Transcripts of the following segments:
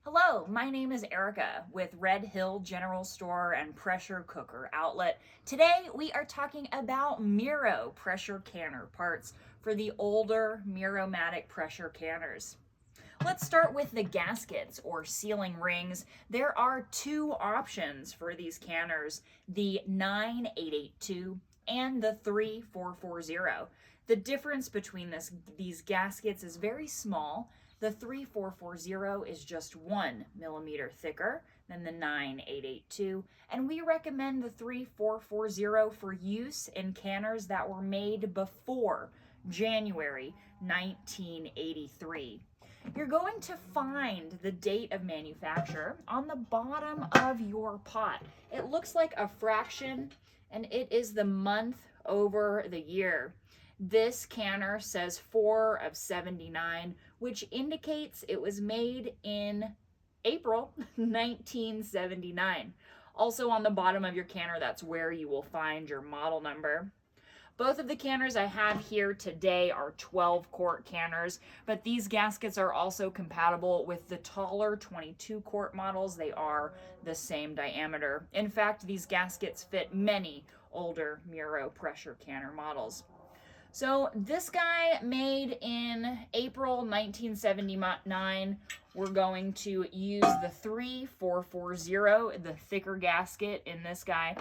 Hello, my name is Erica with Red Hill General Store and Pressure Cooker Outlet. Today we are talking about Mirro pressure canner parts for the older Mirro Matic pressure canners. Let's start with the gaskets or sealing rings. There are two options for these canners, the 9882 and the 3440. The difference between these gaskets is very small. The 3440 is just 1 millimeter thicker than the 9882, and we recommend the 3440 for use in canners that were made before January 1983. You're going to find the date of manufacture on the bottom of your pot. It looks like a fraction, and it is the month over the year. This canner says 4 of 79, which indicates it was made in April 1979. Also on the bottom of your canner, that's where you will find your model number. Both of the canners I have here today are 12 quart canners, but these gaskets are also compatible with the taller 22 quart models. They are the same diameter. In fact, these gaskets fit many older Mirro pressure canner models. So this guy made in April 1979, we're going to use the 3440, the thicker gasket in this guy.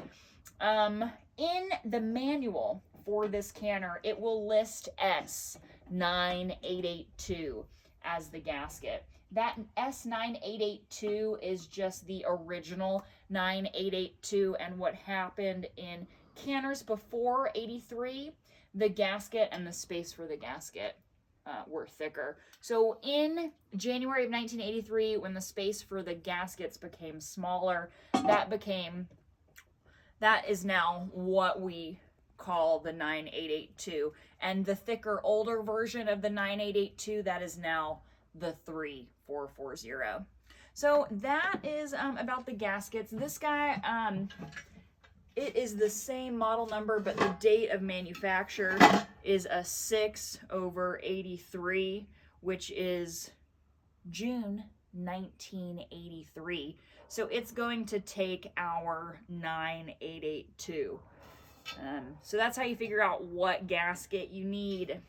In the manual for this canner, it will list S9882 as the gasket. That S9882 is just the original 9882, and what happened in canners before 83, the gasket and the space for the gasket were thicker. So in January of 1983, when the space for the gaskets became smaller, that is now what we call the 9882. And the thicker, older version of the 9882, that is now the 3440. So that is about the gaskets. This guy, it is the same model number, but the date of manufacture is a 6 over 83, which is June 1983. So it's going to take our 9882. So that's how you figure out what gasket you need.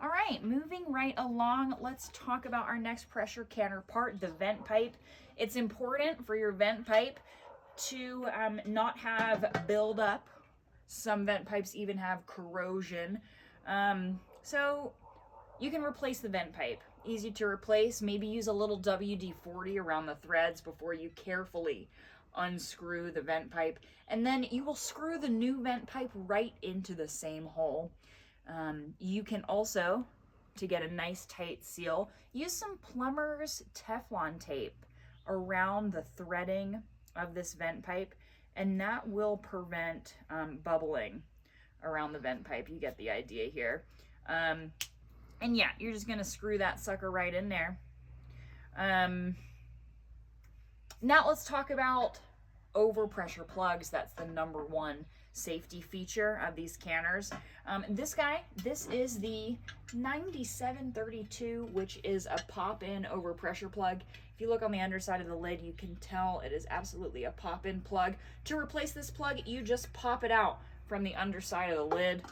All right, moving right along, let's talk about our next pressure canner part, the vent pipe. It's important for your vent pipe to not have buildup. Some vent pipes even have corrosion. So you can replace the vent pipe. Easy to replace. Maybe use a little WD-40 around the threads before you carefully unscrew the vent pipe. And then you will screw the new vent pipe right into the same hole. You can also, to get a nice tight seal, use some plumber's Teflon tape around the threading of this vent pipe, and that will prevent bubbling around the vent pipe. You get the idea here. And yeah, you're just gonna screw that sucker right in there. Now let's talk about overpressure plugs. That's the number one safety feature of these canners. This is the 9732, which is a pop-in overpressure plug. If you look on the underside of the lid, you can tell it is absolutely a pop-in plug. To replace this plug, you just pop it out from the underside of the lid,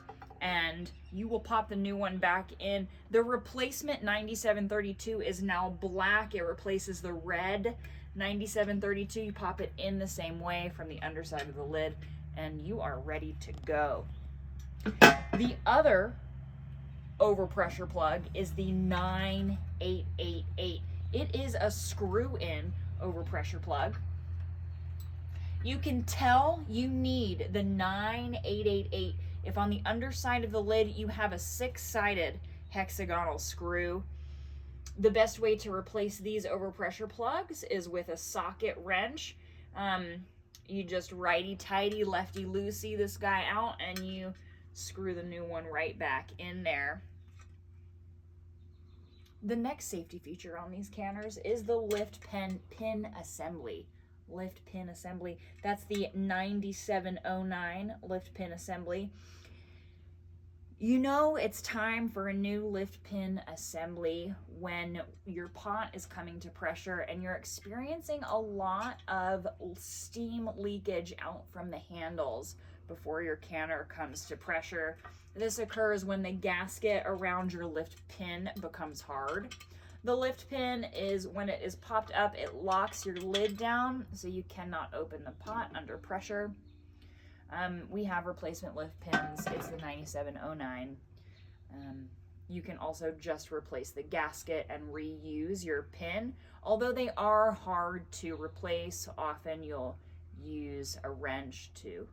and you will pop the new one back in. The replacement 9732 is now black. It replaces the red 9732. You pop it in the same way from the underside of the lid, and you are ready to go. The other overpressure plug is the 9888. It is a screw-in overpressure plug. You can tell you need the 9888 if on the underside of the lid you have a 6-sided hexagonal screw. The best way to replace these overpressure plugs is with a socket wrench. You just righty-tighty, lefty-loosey this guy out, and you screw the new one right back in there. The next safety feature on these canners is the lift pin assembly. Lift pin assembly. That's the 9709 lift pin assembly. You know it's time for a new lift pin assembly when your pot is coming to pressure and you're experiencing a lot of steam leakage out from the handles before your canner comes to pressure. This occurs when the gasket around your lift pin becomes hard. The lift pin is, when it is popped up, it locks your lid down so you cannot open the pot under pressure. We have replacement lift pins. It's the 9709. You can also just replace the gasket and reuse your pin. Although they are hard to replace, often you'll use a wrench to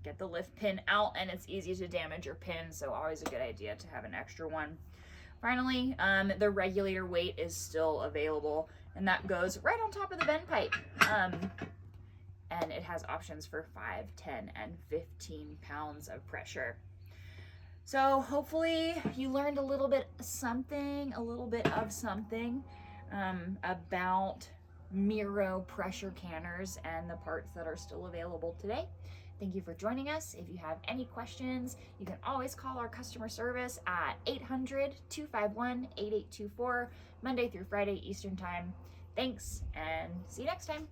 get the lift pin out, and it's easy to damage your pin, so always a good idea to have an extra one. Finally, the regulator weight is still available, and that goes right on top of the bend pipe. And it has options for 5, 10, and 15 pounds of pressure. So hopefully you learned a little bit of something about Mirro pressure canners and the parts that are still available today. Thank you for joining us. If you have any questions, you can always call our customer service at 800-251-8824, Monday through Friday Eastern Time. Thanks, and see you next time.